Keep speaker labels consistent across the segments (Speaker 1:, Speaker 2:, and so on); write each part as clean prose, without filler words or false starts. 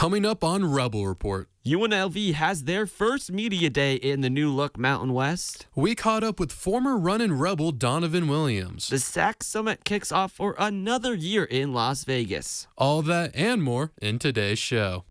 Speaker 1: Coming up on Rebel Report.
Speaker 2: UNLV has their first media day in the new look Mountain West.
Speaker 1: We caught up with former running Rebel Donovan Williams.
Speaker 2: The SAC Summit kicks off for another year in Las Vegas.
Speaker 1: All that and more in today's show.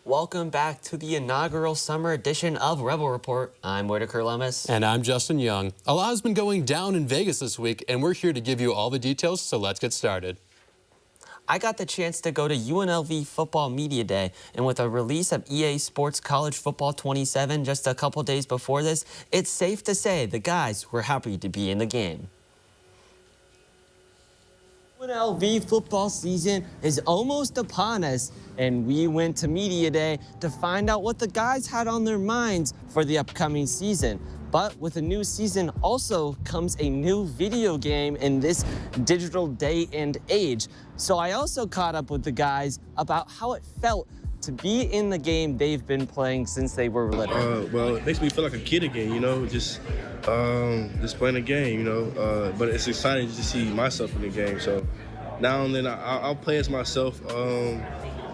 Speaker 2: Welcome back to the inaugural summer edition of Rebel Report. I'm Whitaker Lemus.
Speaker 1: And I'm Justin Young. A lot has been going down in Vegas this week, and we're here to give you all the details, so let's get started.
Speaker 2: I got the chance to go to UNLV Football Media Day, and with a release of EA Sports College Football 27 just a couple days before this, it's safe to say the guys were happy to be in the game. UNLV football season is almost upon us, and we went to Media Day to find out what the guys had on their minds for the upcoming season. But with a new season also comes a new video game in this digital day and age. So I also caught up with the guys about how it felt to be in the game they've been playing since they were little.
Speaker 3: Well, it makes me feel like a kid again, you know, just playing a game, you know. But it's exciting just to see myself in the game. So now and then I'll play as myself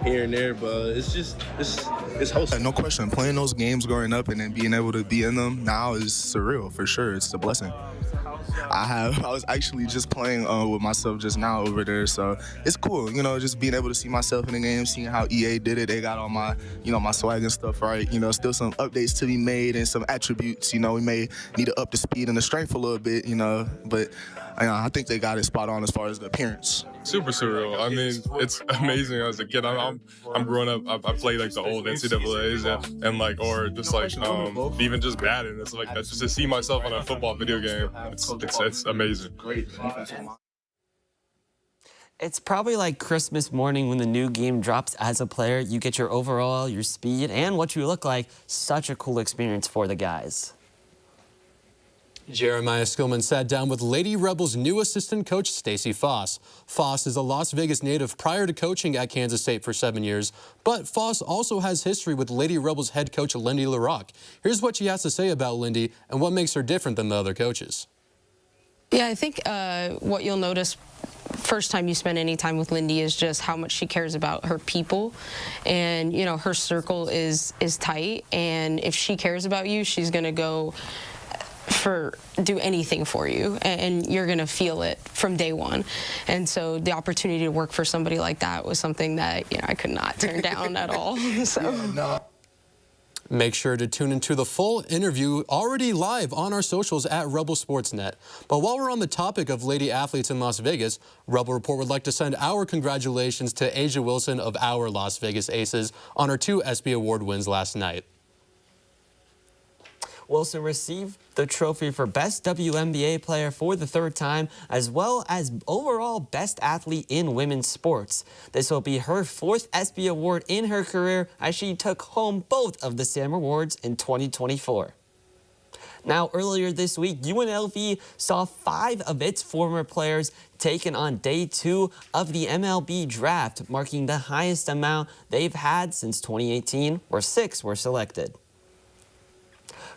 Speaker 3: here and there, but it's wholesome.
Speaker 4: No question, playing those games growing up and then being able to be in them now is surreal for sure. It's a blessing. I was actually just playing with myself just now over there, so it's cool, you know, just being able to see myself in the game, seeing how EA did it. They got all my, you know, my swag and stuff right. You know, still some updates to be made and some attributes, you know, we may need to up the speed and the strength a little bit, you know, but I think they got it spot on as far as the appearance.
Speaker 5: Super surreal. I mean, it's amazing as a kid. I'm growing up. I played like the old NCAAs and like, or just like even just Madden. It's like that. Just to see myself on a football video game, it's amazing.
Speaker 2: It's probably like Christmas morning when the new game drops as a player. You get your overall, your speed, and what you look like. Such a cool experience for the guys.
Speaker 1: Jeremiah Skillman sat down with Lady Rebels' new assistant coach, Stacy Foss. Foss is a Las Vegas native prior to coaching at Kansas State for 7 years, but Foss also has history with Lady Rebels head coach Lindy LaRocque. Here's what she has to say about Lindy and what makes her different than the other coaches.
Speaker 6: Yeah, I think what you'll notice first time you spend any time with Lindy is just how much she cares about her people, and you know, her circle is tight, and if she cares about you, she's gonna go do anything for you, and you're gonna feel it from day one. And so the opportunity to work for somebody like that was something that, you know, I could not turn down at all. So.
Speaker 1: Make sure to tune into the full interview already live on our socials at Rebel Sportsnet. But while we're on the topic of lady athletes in Las Vegas, Rebel Report would like to send our congratulations to Asia Wilson of our Las Vegas Aces on her 2 ESPY Award wins last night.
Speaker 2: Wilson received the trophy for Best WNBA Player for the 3rd time, as well as overall Best Athlete in Women's Sports. This will be her 4th ESPY Award in her career, as she took home both of the SAM Awards in 2024. Now, earlier this week, UNLV saw 5 of its former players taken on day 2 of the MLB draft, marking the highest amount they've had since 2018, where 6 were selected.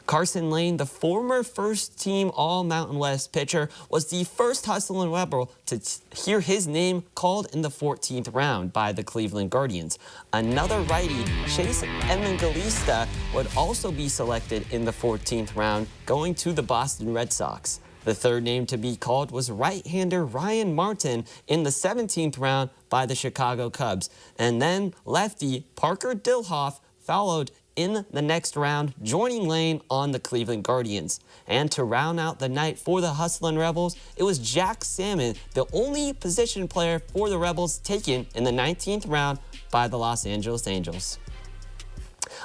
Speaker 2: Carson Lane, the former first-team All-Mountain West pitcher, was the first Hustling Rebel to hear his name called in the 14th round by the Cleveland Guardians. Another righty, Chase Evangelista, would also be selected in the 14th round, going to the Boston Red Sox. The third name to be called was right-hander Ryan Martin in the 17th round by the Chicago Cubs. And then lefty Parker Dilhoff followed in the next round, joining Lane on the Cleveland Guardians. And to round out the night for the Hustlin' Rebels, it was Jack Salmon, the only position player for the Rebels taken in the 19th round by the Los Angeles Angels.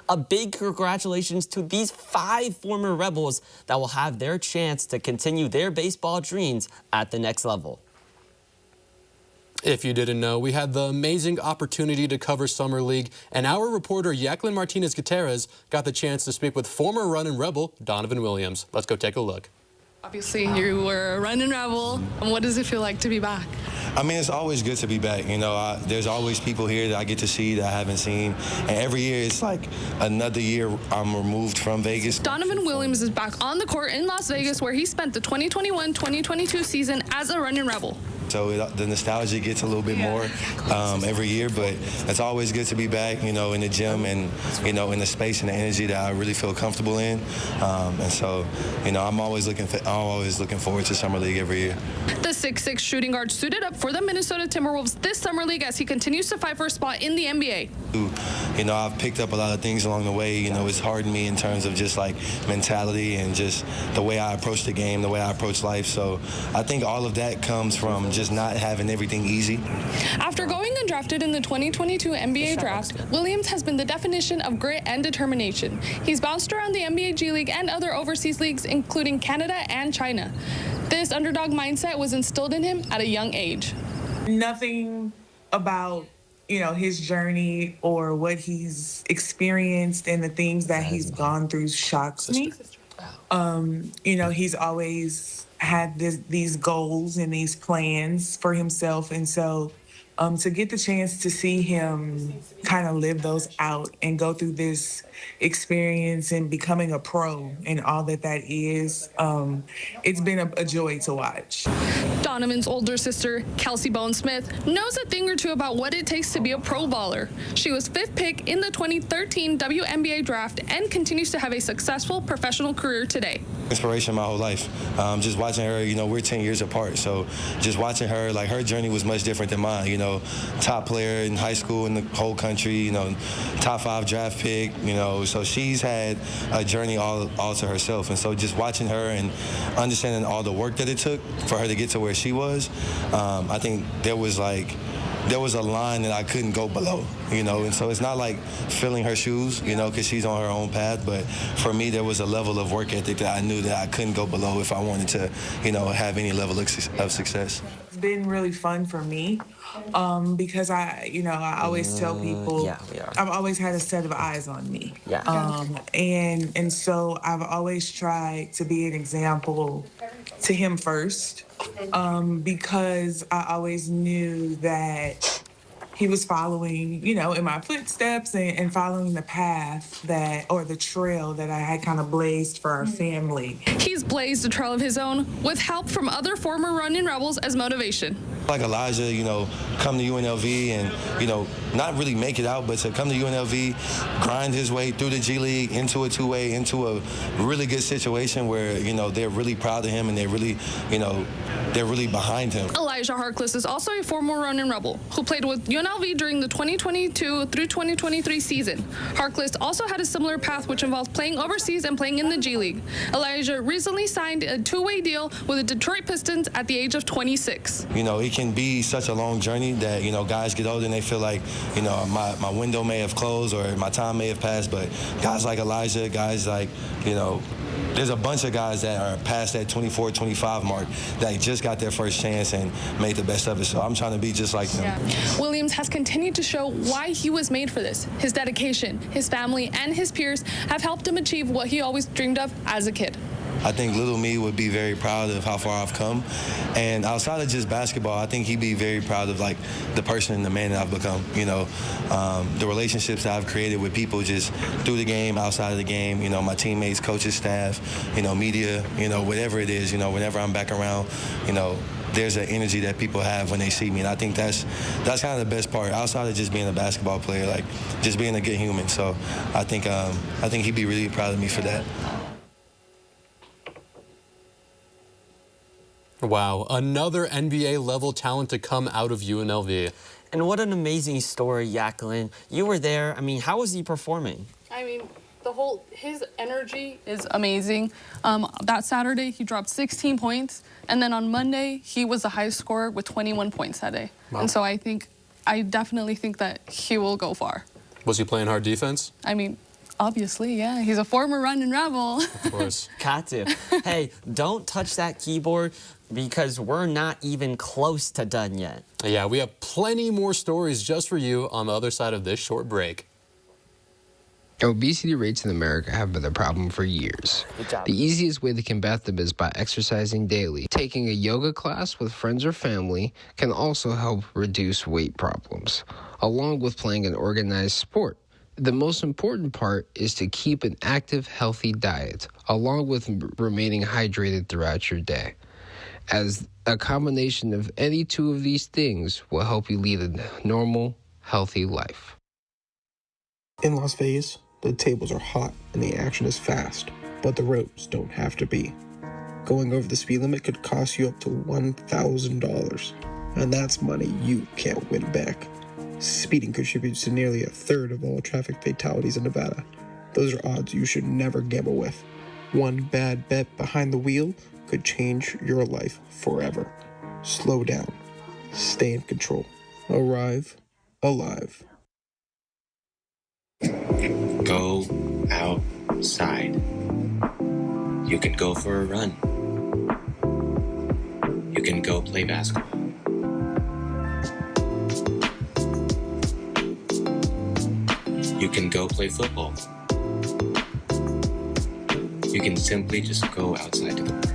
Speaker 2: A big congratulations to these 5 former Rebels that will have their chance to continue their baseball dreams at the next level.
Speaker 1: If you didn't know, we had the amazing opportunity to cover Summer League, and our reporter Jacqueline Martinez-Gutierrez got the chance to speak with former Runnin' Rebel Donovan Williams. Let's go take a look.
Speaker 7: Obviously, you were a Runnin' Rebel. And what does it feel like to be back?
Speaker 8: I mean, it's always good to be back. You know, there's always people here that I get to see that I haven't seen. And every year, it's like another year I'm removed from Vegas.
Speaker 7: Donovan Williams is back on the court in Las Vegas, where he spent the 2021-2022 season as a Runnin' Rebel.
Speaker 8: So the nostalgia gets a little bit more every year, but it's always good to be back, you know, in the gym and, you know, in the space and the energy that I really feel comfortable in. And so, you know, I'm always looking forward to Summer League every year.
Speaker 7: The 6'6" shooting guard suited up for the Minnesota Timberwolves this Summer League as he continues to fight for a spot in the NBA.
Speaker 8: You know, I've picked up a lot of things along the way. You know, it's hardened me in terms of just like mentality and just the way I approach the game, the way I approach life. So I think all of that comes from just not having everything easy.
Speaker 7: After going undrafted in the 2022 NBA draft, Williams has been the definition of grit and determination. He's bounced around the NBA G League and other overseas leagues, including Canada and China. This underdog mindset was instilled in him at a young age.
Speaker 9: Nothing about, you know, his journey or what he's experienced and the things that he's gone through shocks me. You know, he's always had these goals and these plans for himself, and so to get the chance to see him kind of live those out and go through this experience and becoming a pro and all that is, it's been a joy to watch.
Speaker 7: Donovan's older sister, Kelsey Bone-Smith, knows a thing or two about what it takes to be a pro baller. She was 5th pick in the 2013 WNBA draft and continues to have a successful professional career today.
Speaker 8: Inspiration my whole life. Just watching her, you know, we're 10 years apart, so just watching her, like, her journey was much different than mine. You know, top player in high school in the whole country, you know, top 5 draft pick, you know, so she's had a journey all to herself. And so just watching her and understanding all the work that it took for her to get to where she was, I think there was a line that I couldn't go below, you know, and so it's not like filling her shoes, you know, because she's on her own path, but for me, there was a level of work ethic that I knew that I couldn't go below if I wanted to, you know, have any level of success.
Speaker 9: It's been really fun for me because I always tell people I've always had a set of eyes on me. And so I've always tried to be an example to him first because I always knew that he was following, you know, in my footsteps and following the path or the trail that I had kind of blazed for our family.
Speaker 7: He's blazed a trail of his own with help from other former Runnin' Rebels as motivation.
Speaker 8: Like Elijah, you know, come to UNLV and, you know, not really make it out, but to come to UNLV, grind his way through the G League into a two-way, into a really good situation where, you know, they're really proud of him and they're really, you know, they're really behind him.
Speaker 7: Elijah Harkless is also a former Runnin' Rebel who played with UNLV during the 2022 through 2023 season. Harkless also had a similar path, which involved playing overseas and playing in the G League. Elijah recently signed a 2-way deal with the Detroit Pistons at the age of 26.
Speaker 8: You know, it can be such a long journey that, you know, guys get older and they feel like, you know, my window may have closed or my time may have passed, but guys like Elijah, guys like, you know, there's a bunch of guys that are past that 24, 25 mark that just got their first chance and made the best of it. So I'm trying to be just like them.
Speaker 7: Yeah. Williams has continued to show why he was made for this. His dedication, his family, and his peers have helped him achieve what he always dreamed of as a kid.
Speaker 8: I think little me would be very proud of how far I've come. And outside of just basketball, I think he'd be very proud of, like, the person and the man that I've become, you know. The relationships that I've created with people just through the game, outside of the game, you know, my teammates, coaches, staff, you know, media, you know, whatever it is, you know, whenever I'm back around, you know, there's an energy that people have when they see me. And I think that's kind of the best part, outside of just being a basketball player, like, just being a good human. So I think he'd be really proud of me for that.
Speaker 1: Wow, another NBA-level talent to come out of UNLV.
Speaker 2: And what an amazing story, Jacqueline. You were there. I mean, how was he performing?
Speaker 7: I mean, his energy is amazing. That Saturday, he dropped 16 points. And then on Monday, he was the highest scorer with 21 points that day. Wow. And so I definitely think that he will go far.
Speaker 1: Was he playing hard defense?
Speaker 7: I mean, Obviously, yeah. He's a former running Rebel.
Speaker 1: Of course.
Speaker 2: Got to. Hey, don't touch that keyboard because we're not even close to done yet.
Speaker 1: Yeah, we have plenty more stories just for you on the other side of this short break.
Speaker 10: Obesity rates in America have been a problem for years.
Speaker 2: Good job.
Speaker 10: The easiest way to combat them is by exercising daily. Taking a yoga class with friends or family can also help reduce weight problems, along with playing an organized sport. The most important part is to keep an active, healthy diet, along with remaining hydrated throughout your day, as a combination of any two of these things will help you lead a normal, healthy life.
Speaker 11: In Las Vegas, the tables are hot and the action is fast, but the roads don't have to be. Going over the speed limit could cost you up to $1,000, and that's money you can't win back. Speeding contributes to nearly a third of all traffic fatalities in Nevada. Those are odds you should never gamble with. One bad bet behind the wheel could change your life forever. Slow down. Stay in control. Arrive alive.
Speaker 12: Go outside. You can go for a run. You can go play basketball. You can go play football. You can simply just go outside to the park.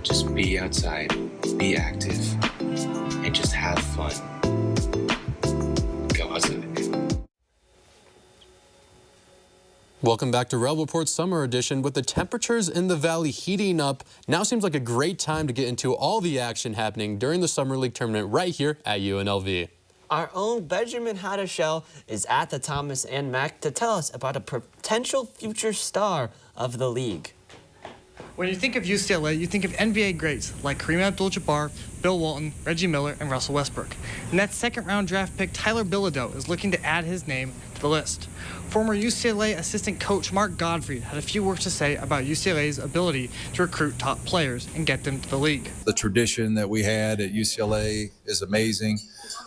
Speaker 12: Just be outside, be active, and just have fun. Go outside.
Speaker 1: Welcome back to Rebel Report Summer Edition. With the temperatures in the valley heating up, now seems like a great time to get into all the action happening during the Summer League tournament right here at UNLV.
Speaker 2: Our own Benjamin Hadashell is at the Thomas and Mack to tell us about a potential future star of the league.
Speaker 13: When you think of UCLA, you think of NBA greats like Kareem Abdul-Jabbar, Bill Walton, Reggie Miller, and Russell Westbrook. And that second-round draft pick, Tyler Bilodeau, is looking to add his name to the list. Former UCLA assistant coach Mark Gottfried had a few words to say about UCLA's ability to recruit top players and get them to the league.
Speaker 14: The tradition that we had at UCLA is amazing.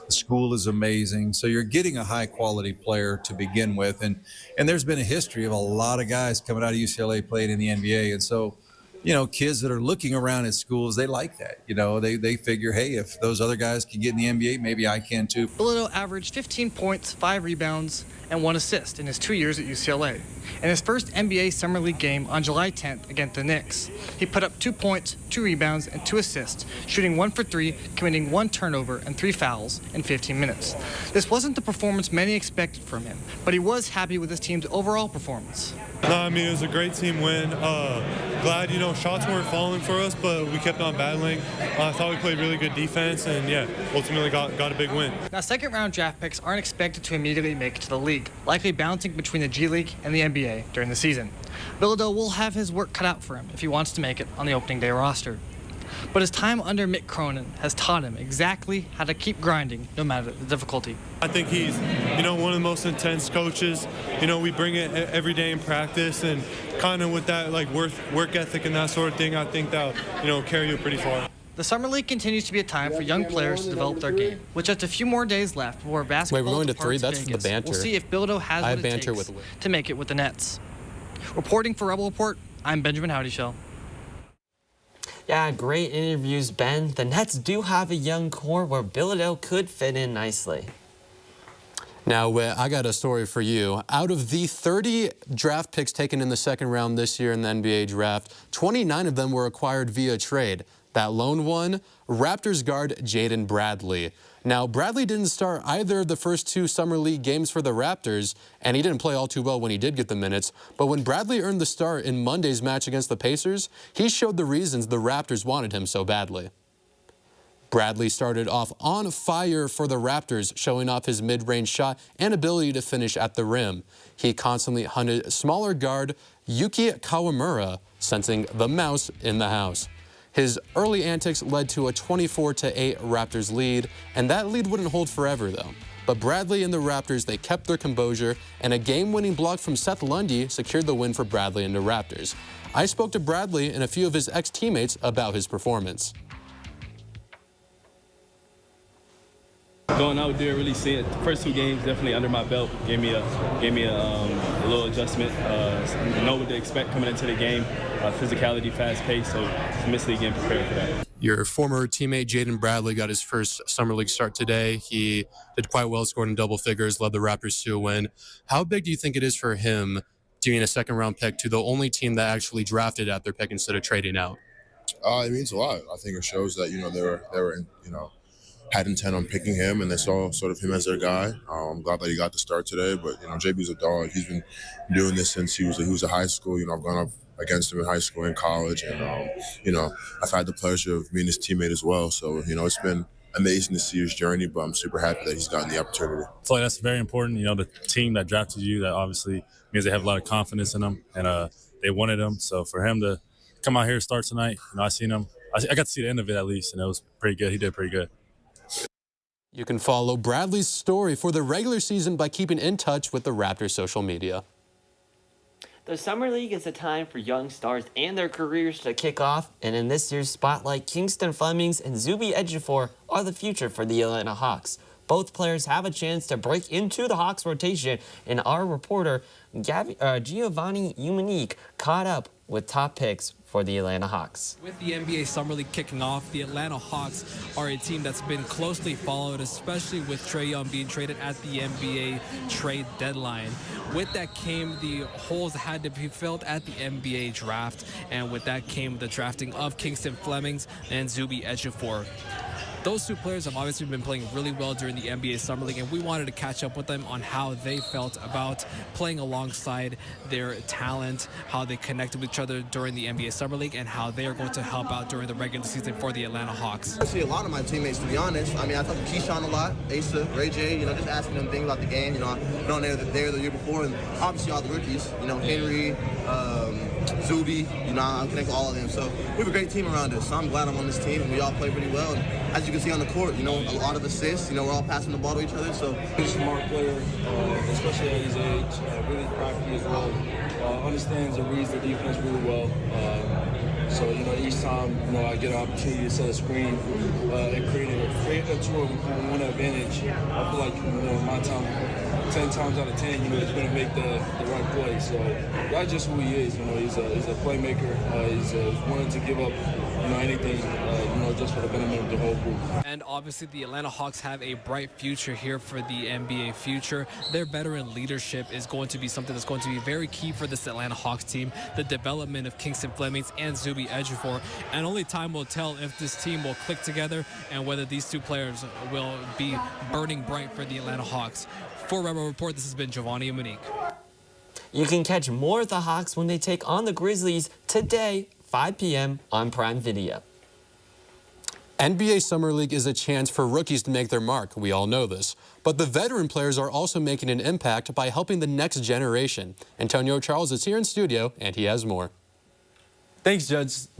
Speaker 14: The school is amazing. So you're getting a high-quality player to begin with. And there's been a history of a lot of guys coming out of UCLA playing in the NBA. And so, you know, kids that are looking around at schools, they like that. You know, they figure, hey, if those other guys can get in the NBA, maybe I can too.
Speaker 13: Bilodeau averaged 15 points, 5 rebounds, and 1 assist in his 2 years at UCLA. In his first NBA Summer League game on July 10th against the Knicks, he put up 2 points, 2 rebounds, and 2 assists, shooting 1 for 3, committing 1 turnover and 3 fouls in 15 minutes. This wasn't the performance many expected from him, but he was happy with his team's overall performance.
Speaker 15: No, I mean, it was a great team win. Glad, you know, shots weren't falling for us, but we kept on battling. I thought we played really good defense, and yeah, ultimately got a big win.
Speaker 13: Now, second-round draft picks aren't expected to immediately make it to the league, likely bouncing between the G League and the NBA during the season. Bilodeau will have his work cut out for him if he wants to make it on the opening day roster. But his time under Mick Cronin has taught him exactly how to keep grinding no matter the difficulty.
Speaker 15: I think he's, you know, one of the most intense coaches. You know, we bring it every day in practice, and kind of with that, like, work ethic and that sort of thing, I think that, you know, carry you pretty far.
Speaker 13: The Summer League continues to be a time for young players to develop their game, with just a few more days left before basketball.
Speaker 1: Wait, we're going to 3?
Speaker 13: departs
Speaker 1: That's
Speaker 13: Vegas.
Speaker 1: the banter.
Speaker 13: We'll see if Bilodeau has what it takes to make it with the Nets. Reporting for Rebel Report, I'm Benjamin Howdyshell.
Speaker 2: Yeah, great interviews, Ben. The Nets do have a young core where Bilodeau could fit in nicely.
Speaker 1: Now, I got a story for you. Out of the 30 draft picks taken in the second round this year in the NBA draft, 29 of them were acquired via trade. That lone one, Raptors guard Jaden Bradley. Now, Bradley didn't start either of the first 2 Summer League games for the Raptors, and he didn't play all too well when he did get the minutes. But when Bradley earned the start in Monday's match against the Pacers, he showed the reasons the Raptors wanted him so badly. Bradley started off on fire for the Raptors, showing off his mid-range shot and ability to finish at the rim. He constantly hunted smaller guard Yuki Kawamura, sensing the mouse in the house. His early antics led to a 24-8 Raptors lead, and that lead wouldn't hold forever, though. But Bradley and the Raptors, they kept their composure, and a game-winning block from Seth Lundy secured the win for Bradley and the Raptors. I spoke to Bradley and a few of his ex-teammates about his performance.
Speaker 16: going out there, really seeing the first 2 games definitely under my belt gave me a little adjustment. Know what to expect coming into the game. Physicality, fast pace, so mentally getting prepared for that.
Speaker 1: Your former teammate Jaden Bradley got his first summer league start today. He did quite well, scored in double figures, led the Raptors to a win. How big do you think it is for him doing a second-round pick to the only team that actually drafted at their pick instead of trading out?
Speaker 17: It means a lot. I think it shows that they were had intent on picking him, and they saw sort of him as their guy. I'm glad that he got the start today. But JB's a dog. He's been doing this since he was a high school. I've gone up against him in high school and college, and I've had the pleasure of being his teammate as well. So it's been amazing to see his journey, but I'm super happy that he's gotten the opportunity.
Speaker 18: I feel like that's very important. The team that drafted you, that obviously means they have a lot of confidence in him, and they wanted him. So for him to come out here and start tonight, I seen him. I got to see the end of it at least, and it was pretty good. He did pretty good.
Speaker 1: You can follow Bradley's story for the regular season by keeping in touch with the Raptors social media.
Speaker 2: The Summer League is a time for young stars and their careers to kick off, and in this year's spotlight, Kingston Flemings and Zuby Ejiofor are the future for the Atlanta Hawks. Both players have a chance to break into the Hawks rotation, and our reporter Giovanni Umanique caught up with top picks for the Atlanta Hawks.
Speaker 19: With the NBA Summer League kicking off, the Atlanta Hawks are a team that's been closely followed, especially with Trae Young being traded at the NBA trade deadline. With that came the holes that had to be filled at the NBA draft, and with that came the drafting of Kingston Flemings and Zuby Ejiofor. Those two players have obviously been playing really well during the NBA Summer League, and we wanted to catch up with them on how they felt about playing alongside their talent, how they connected with each other during the NBA Summer League, and how they are going to help out during the regular season for the Atlanta Hawks.
Speaker 20: I see a lot of my teammates, to be honest. I talked to Keyshawn a lot, Asa, Ray J, just asking them things about the game. They were there the year before, and obviously all the rookies, Henry, Zuby, I'm connected with all of them. So we have a great team around us. So I'm glad I'm on this team, and we all play pretty well. And as you can see on the court, a lot of assists. We're all passing the ball to each other. So
Speaker 21: he's a smart player, especially at his age. Really crafty as well. Understands and reads the defense really well. So each time I get an opportunity to set a screen and create a tour with one advantage, I feel like my time 10 times out of 10, he's going to make the right play. So that's just who he is. He's a playmaker. He's willing to give up anything, just for the benefit of the whole group.
Speaker 19: And obviously the Atlanta Hawks have a bright future here for the NBA future. Their veteran leadership is going to be something that's going to be very key for this Atlanta Hawks team. The development of Kingston Flemings and Zuby Ejiofor. And only time will tell if this team will click together and whether these two players will be burning bright for the Atlanta Hawks. For Rebel Report, this has been Giovanni Umanique.
Speaker 2: You can catch more of the Hawks when they take on the Grizzlies today, 5 p.m. on Prime Video.
Speaker 1: NBA Summer League is a chance for rookies to make their mark. We all know this. But the veteran players are also making an impact by helping the next generation. Antonio Charles is here in studio, and he has more.
Speaker 22: Thanks,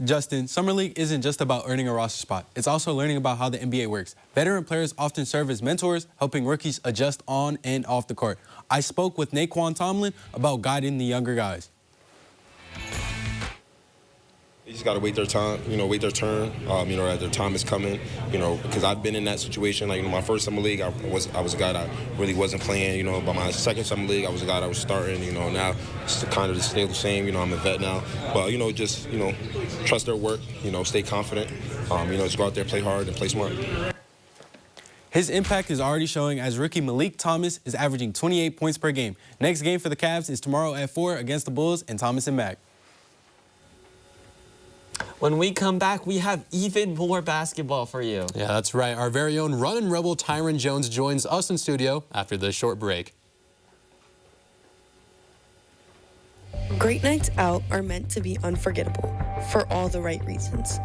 Speaker 22: Justin. Summer League isn't just about earning a roster spot. It's also learning about how the NBA works. Veteran players often serve as mentors, helping rookies adjust on and off the court. I spoke with Naquan Tomlin about guiding the younger guys.
Speaker 23: They just got to wait their time, wait their turn, as their time is coming, because I've been in that situation. Like, my first summer league, I was a guy that really wasn't playing, but my second summer league, I was a guy that was starting, now it's kind of stay the same, I'm a vet now. But, just, trust their work, stay confident, just go out there, play hard, and play smart.
Speaker 22: His impact is already showing as rookie Malik Thomas is averaging 28 points per game. Next game for the Cavs is tomorrow at 4 against the Bulls and Thomas and Mack.
Speaker 2: When we come back, we have even more basketball for you.
Speaker 1: Yeah, that's right. Our very own Runnin' Rebel Tyron Jones joins us in studio after this short break.
Speaker 24: Great nights out are meant to be unforgettable for all the right reasons.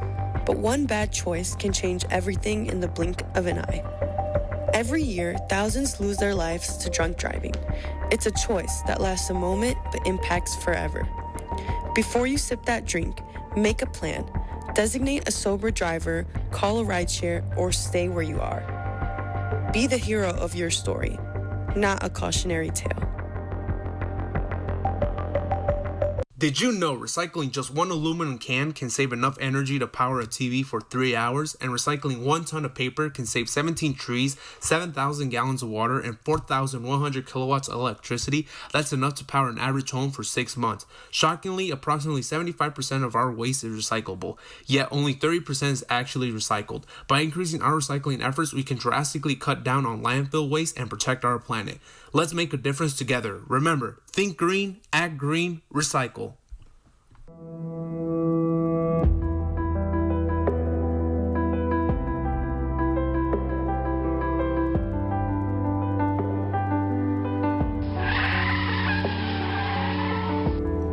Speaker 24: But one bad choice can change everything in the blink of an eye. Every year, thousands lose their lives to drunk driving. It's a choice that lasts a moment but impacts forever. Before you sip that drink, make a plan. Designate a sober driver, call a rideshare, or stay where you are. Be the hero of your story, not a cautionary tale.
Speaker 11: Did you know recycling just one aluminum can can save enough energy to power a TV for 3 hours? And recycling 1 ton of paper can save 17 trees, 7,000 gallons of water, and 4,100 kilowatts of electricity. That's enough to power an average home for 6 months. Shockingly, approximately 75% of our waste is recyclable, yet only 30% is actually recycled. By increasing our recycling efforts, we can drastically cut down on landfill waste and protect our planet. Let's make a difference together. Remember, think green, act green, recycle.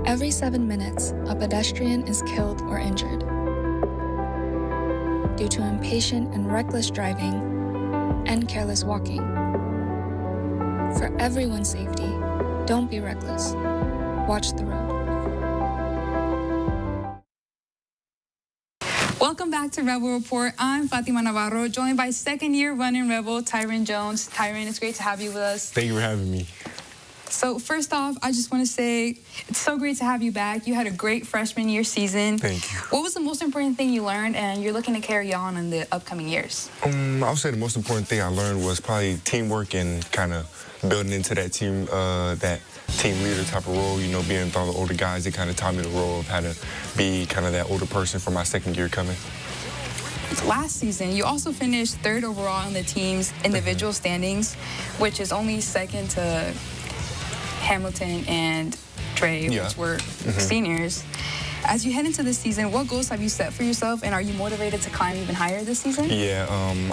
Speaker 3: Every 7 minutes, a pedestrian is killed or injured due to impatient and reckless driving and careless walking. For everyone's safety, don't be reckless. Watch the road.
Speaker 4: Welcome back to Rebel Report. I'm Fatima Navarro, joined by second-year running Rebel Tyron Jones. Tyron, it's great to have you with us.
Speaker 5: Thank you for having me.
Speaker 4: So first off, I just want to say it's so great to have you back. You had a great freshman year season.
Speaker 5: Thank you.
Speaker 4: What was the most important thing you learned and you're looking to carry on in the upcoming years?
Speaker 5: I would say the most important thing I learned was probably teamwork and kind of building into that team leader type of role, you know, being with all the older guys. They kind of taught me the role of how to be kind of that older person for my second year coming.
Speaker 4: Last season, you also finished third overall in the team's individual standings, which is only second to Hamilton and Trey, which were seniors. As you head into this season, what goals have you set for yourself, and are you motivated to climb even higher this season?
Speaker 5: Yeah,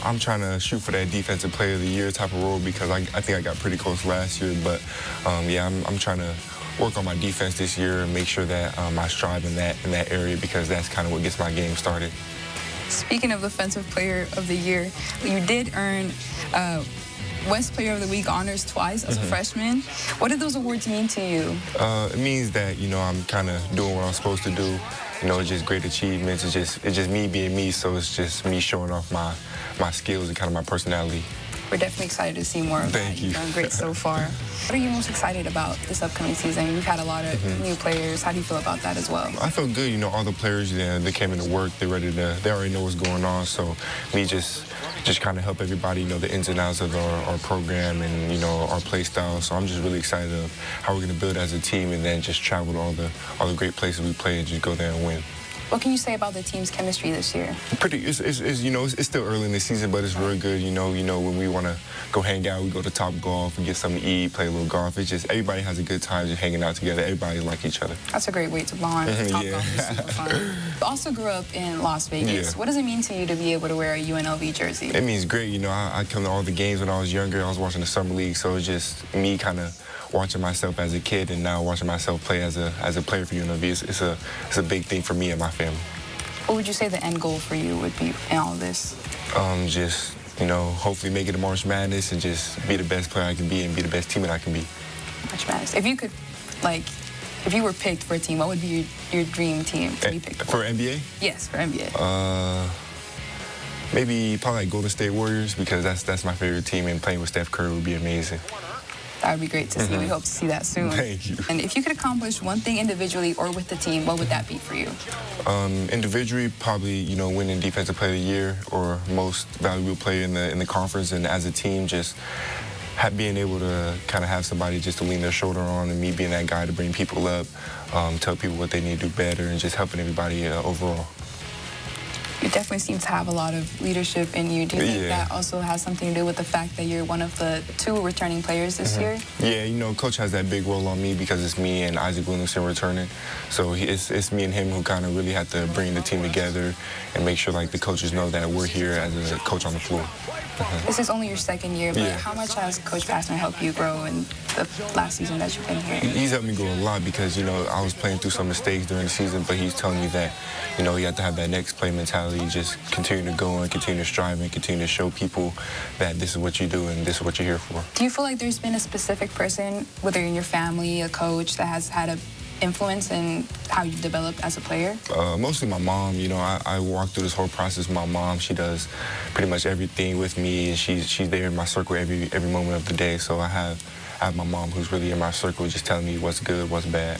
Speaker 5: I'm trying to shoot for that defensive player of the year type of role because I think I got pretty close last year, but yeah, I'm trying to work on my defense this year and make sure that I strive in that area because that's kind of what gets my game started.
Speaker 4: Speaking of Defensive Player of the Year, you did earn West Player of the Week honors twice as a freshman. What did those awards mean to you?
Speaker 5: It means that, you know, I'm kind of doing what I'm supposed to do. You know, it's just great achievements. It's just me being me, so it's just me showing off my skills and kind of my personality.
Speaker 4: We're definitely excited to see more of that.
Speaker 5: Thank you.
Speaker 4: You've done great so far. What are you most excited about this upcoming season? We've had a lot of new players. How do you feel about that as well?
Speaker 5: I feel good. You know, all the players, they came into work. They already know what's going on. So me just kind of help everybody know the ins and outs of our program and, you know, our play style. So I'm just really excited of how we're going to build as a team and then just travel to all the great places we play and just go there and win.
Speaker 4: What can you say about the team's chemistry this year?
Speaker 5: It's still early in the season, but it's real good. You know, when we want to go hang out, we go to Top Golf and get something to eat, play a little golf. It's just everybody has a good time just hanging out together. Everybody like each other.
Speaker 4: That's a great way to bond. Top Golf is super fun. You also grew up in Las Vegas. What does it mean to you to be able to wear a UNLV jersey?
Speaker 5: It means great. You know, I come to all the games when I was younger. I was watching the Summer League, so it's just me kind of watching myself as a kid and now watching myself play as a player for UNLV. It's a big thing for me and my family.
Speaker 4: What would you say the end goal for you would be in all of this?
Speaker 5: Just, you know, hopefully make it to March Madness and just be the best player I can be and be the best teammate I can be.
Speaker 4: March Madness. If you could, if you were picked for a team, what would be your dream team to be picked for?
Speaker 5: For NBA?
Speaker 4: Yes, for NBA.
Speaker 5: Maybe probably like Golden State Warriors because that's my favorite team and playing with Steph Curry would be amazing.
Speaker 4: That would be great to see. We hope to see that soon.
Speaker 5: Thank you.
Speaker 4: And if you could accomplish one thing individually or with the team, what would that be for you?
Speaker 5: Individually, probably, you know, winning Defensive Player of the Year or most valuable player in the conference, and as a team, just being able to kind of have somebody just to lean their shoulder on, and me being that guy to bring people up, tell people what they need to do better, and just helping everybody overall.
Speaker 4: You definitely seem to have a lot of leadership in you. Do you think that also has something to do with the fact that you're one of the 2 returning players this year?
Speaker 5: Yeah, you know, Coach has that big role on me because it's me and Isaac Williamson returning. So it's me and him who kind of really have to bring the team together and make sure, like, the coaches know that we're here as a coach on the floor.
Speaker 4: This is only your second year, but how much has Coach Passner helped you grow in the last season that you've been here?
Speaker 5: He's helped me grow a lot because, you know, I was playing through some mistakes during the season, but he's telling me that, you know, you have to have that next play mentality, just continue to go and continue to strive and continue to show people that this is what you do and this is what you're here for.
Speaker 4: Do you feel like there's been a specific person, whether in your family, a coach, that has had an influence in how you developed as a player?
Speaker 5: Mostly my mom. You know, I walked through this whole process with my mom. She does pretty much everything with me, and she's there in my circle every moment of the day. So I have my mom who's really in my circle, just telling me what's good, what's bad.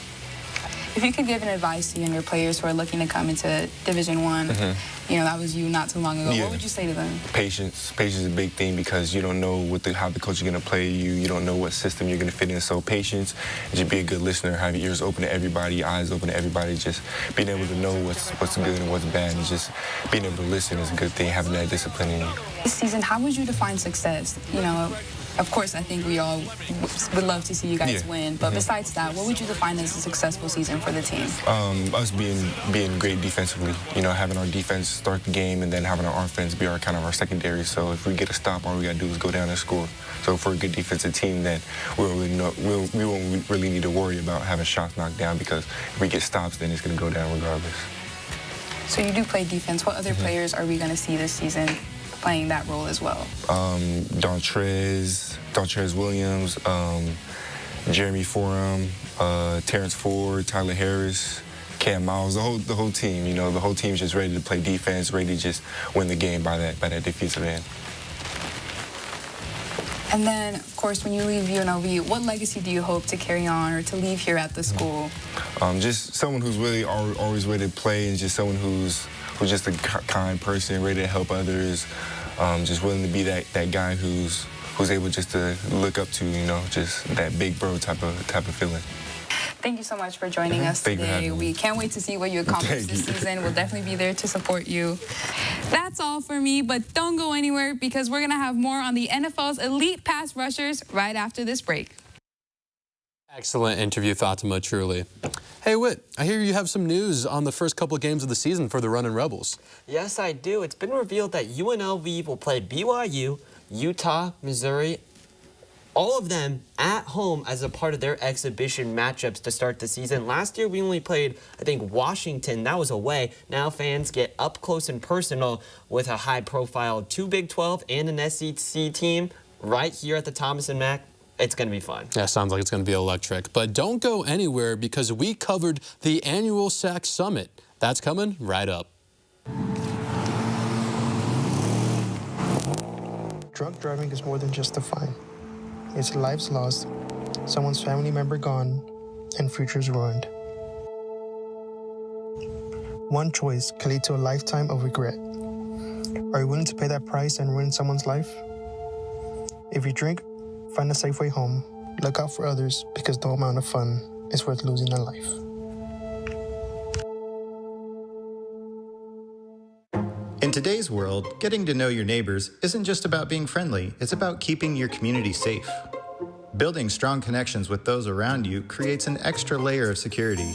Speaker 4: If you could give an advice to younger players who are looking to come into Division I, that was you not too long ago, what would you say to them?
Speaker 5: Patience. Patience is a big thing because you don't know how the coach is going to play you. You don't know what system you're going to fit in. So patience, just be a good listener, have your ears open to everybody, eyes open to everybody, just being able to know what's good and what's bad, and just being able to listen is a good thing, having that discipline in you.
Speaker 4: This season, how would you define success? Of course, I think we all would love to see you guys win, but besides that, what would you define as a successful season for the team?
Speaker 5: Us being great defensively, having our defense start the game and then having our offense be our secondary. So if we get a stop, all we got to do is go down and score. So if we're a good defensive team, then we won't really need to worry about having shots knocked down, because if we get stops, then it's going to go down regardless.
Speaker 4: So you do play defense. What other players are we going to see this season playing that role as well?
Speaker 5: Dontrez Williams, Jeremy Forum, Terrence Ford, Tyler Harris, Cam Miles, the whole team. The whole team's just ready to play defense, ready to just win the game by that defensive end.
Speaker 4: And then, of course, when you leave UNLV, what legacy do you hope to carry on or to leave here at the school?
Speaker 5: Just someone who's really always ready to play, and just someone who's just a kind person, ready to help others, just willing to be that guy who's able just to look up to, just that big bro type of feeling.
Speaker 4: Thank you so much for joining us today. We can't wait to see what you accomplish this season. We'll definitely be there to support you. That's all for me, but don't go anywhere, because we're going to have more on the NFL's elite pass rushers right after this break.
Speaker 1: Excellent interview, Fatima, truly. Hey, Whit, I hear you have some news on the first couple of games of the season for the Runnin' Rebels.
Speaker 2: Yes, I do. It's been revealed that UNLV will play BYU, Utah, Missouri, all of them at home as a part of their exhibition matchups to start the season. Last year, we only played, I think, Washington. That was away. Now fans get up close and personal with a high-profile 2 Big 12 and an SEC team right here at the Thomas & Mack. It's going to be fun.
Speaker 1: Yeah, sounds like it's going to be electric. But don't go anywhere, because we covered the annual SAC Summit. That's coming right up.
Speaker 11: Drunk driving is more than just a fine. It's lives lost, someone's family member gone, and futures ruined. One choice can lead to a lifetime of regret. Are you willing to pay that price and ruin someone's life? If you drink, find a safe way home. Look out for others, because no amount of fun is worth losing a life.
Speaker 6: In today's world, getting to know your neighbors isn't just about being friendly, it's about keeping your community safe. Building strong connections with those around you creates an extra layer of security.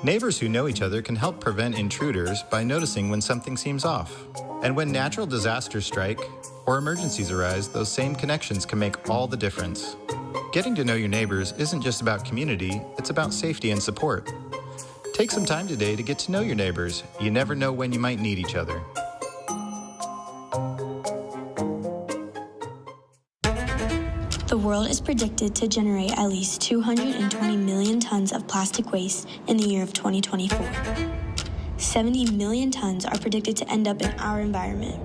Speaker 6: Neighbors who know each other can help prevent intruders by noticing when something seems off. And when natural disasters strike or emergencies arise, those same connections can make all the difference. Getting to know your neighbors isn't just about community, it's about safety and support. Take some time today to get to know your neighbors. You never know when you might need each other.
Speaker 7: The world is predicted to generate at least 220 million tons of plastic waste in the year of 2024. 70 million tons are predicted to end up in our environment.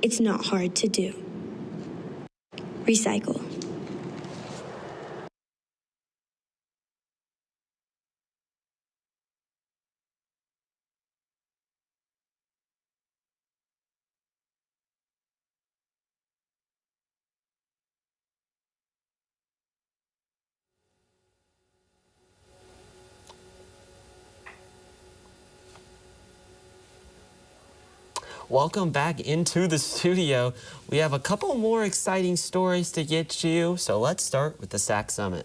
Speaker 7: It's not hard to do. Recycle.
Speaker 2: Welcome back into the studio. We have a couple more exciting stories to get to you, so let's start with the SAC Summit.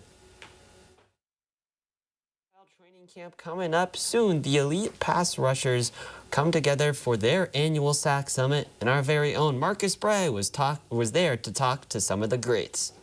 Speaker 2: Training camp coming up soon. The elite pass rushers come together for their annual SAC Summit, and our very own Marcus Bray was there to talk to some of the greats.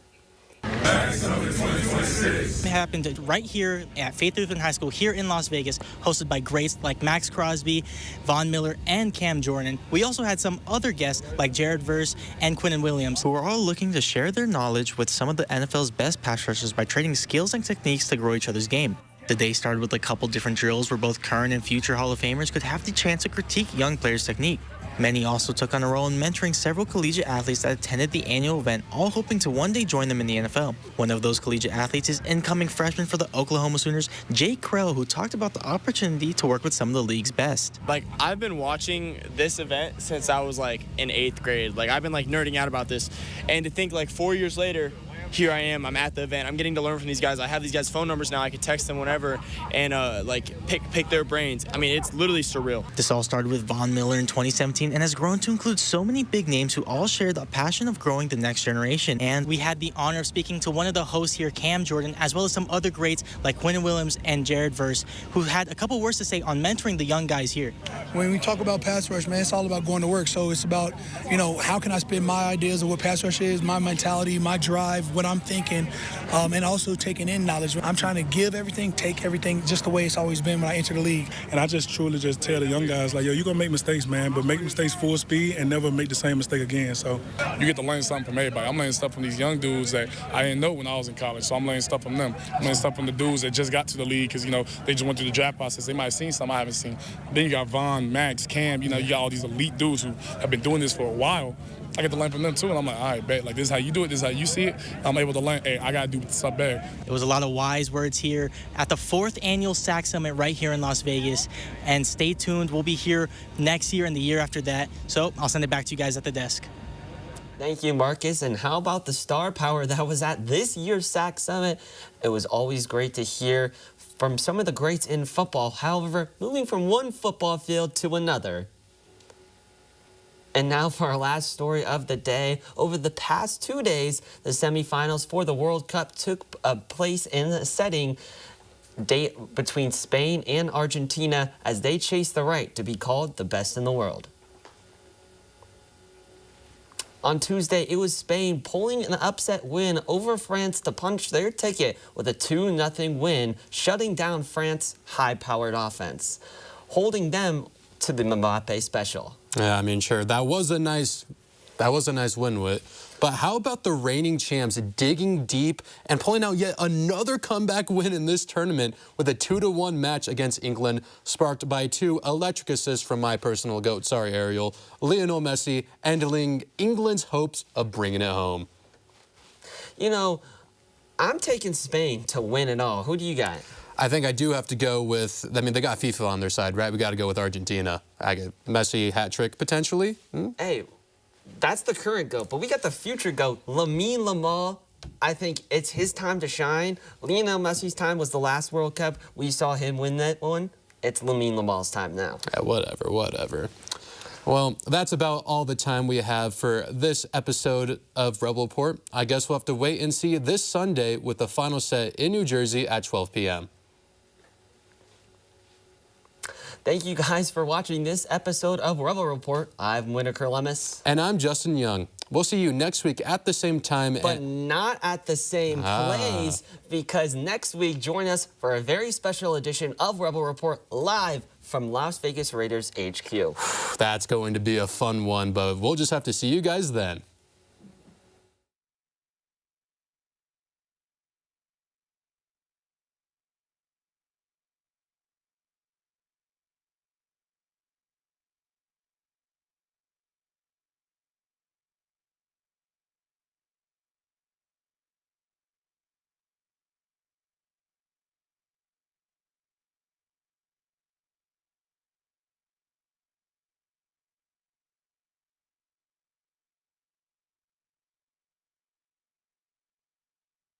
Speaker 8: It happened right here at Faith Lutheran High School here in Las Vegas, hosted by greats like Max Crosby, Von Miller, and Cam Jordan. We also had some other guests like Jared Verse and Quinnen Williams, who are all looking to share their knowledge with some of the NFL's best pass rushers by trading skills and techniques to grow each other's game. The day started with a couple different drills where both current and future Hall of Famers could have the chance to critique young players' technique. Many also took on a role in mentoring several collegiate athletes that attended the annual event, all hoping to one day join them in the NFL. One of those collegiate athletes is incoming freshman for the Oklahoma Sooners, Jake Krell, who talked about the opportunity to work with some of the league's best.
Speaker 9: I've been watching this event since I was in 8th grade. I've been nerding out about this, and to think 4 years later, here I am, I'm at the event, I'm getting to learn from these guys. I have these guys' phone numbers now, I can text them whenever and pick their brains. I mean, it's literally surreal.
Speaker 8: This all started with Von Miller in 2017 and has grown to include so many big names who all share the passion of growing the next generation. And we had the honor of speaking to one of the hosts here, Cam Jordan, as well as some other greats like Quinnen Williams and Jared Verse, who had a couple words to say on mentoring the young guys here.
Speaker 10: When we talk about pass rush, man, it's all about going to work. So it's about, how can I spin my ideas of what pass rush is, my mentality, my drive, what I'm thinking, and also taking in knowledge. I'm trying to give everything, take everything, just the way it's always been when I enter the league.
Speaker 12: And I just truly just tell the young guys, yo, you're going to make mistakes, man, but make mistakes full speed and never make the same mistake again. So you get to learn something from everybody. I'm learning stuff from these young dudes that I didn't know when I was in college, so I'm learning stuff from them. I'm learning stuff from the dudes that just got to the league because, they just went through the draft process. They might have seen something I haven't seen. Then you got Von, Max, Cam, you got all these elite dudes who have been doing this for a while. I get to learn from them too, and I'm like, all right, bet. This is how you do it, this is how you see it. I'm able to learn, hey, I got to do something better.
Speaker 8: It was a lot of wise words here at the 4th annual SAC Summit right here in Las Vegas. And stay tuned, we'll be here next year and the year after that. So I'll send it back to you guys at the desk.
Speaker 2: Thank you, Marcus. And how about the star power that was at this year's SAC Summit? It was always great to hear from some of the greats in football. However, moving from one football field to another. And now for our last story of the day. Over the past 2 days, the semifinals for the World Cup took place in a setting between Spain and Argentina as they chased the right to be called the best in the world. On Tuesday, it was Spain pulling an upset win over France to punch their ticket with a 2-0 win, shutting down France's high-powered offense, holding them to the Mbappe special.
Speaker 1: Yeah, I mean, sure, that was a nice win, Whit. But how about the reigning champs digging deep and pulling out yet another comeback win in this tournament with a 2-1 match against England, sparked by 2 electric assists from my personal GOAT, sorry, Ariel, Lionel Messi, ending England's hopes of bringing it home.
Speaker 2: I'm taking Spain to win it all. Who do you got?
Speaker 1: I think I do have to go with, they got FIFA on their side, right? We got to go with Argentina. I get Messi hat trick potentially.
Speaker 2: Hey, that's the current GOAT, but we got the future GOAT, Lamine Yamal. I think it's his time to shine. Lionel Messi's time was the last World Cup. We saw him win that one. It's Lamine Yamal's time now.
Speaker 1: Yeah, whatever. Well, that's about all the time we have for this episode of Rebel Report. I guess we'll have to wait and see this Sunday with the final set in New Jersey at 12 p.m.
Speaker 2: Thank you guys for watching this episode of Rebel Report. I'm Whitaker Lemus.
Speaker 1: And I'm Justin Young. We'll see you next week at the same time.
Speaker 2: But not at the same place, because next week, join us for a very special edition of Rebel Report live from Las Vegas Raiders HQ.
Speaker 1: That's going to be a fun one, but we'll just have to see you guys then.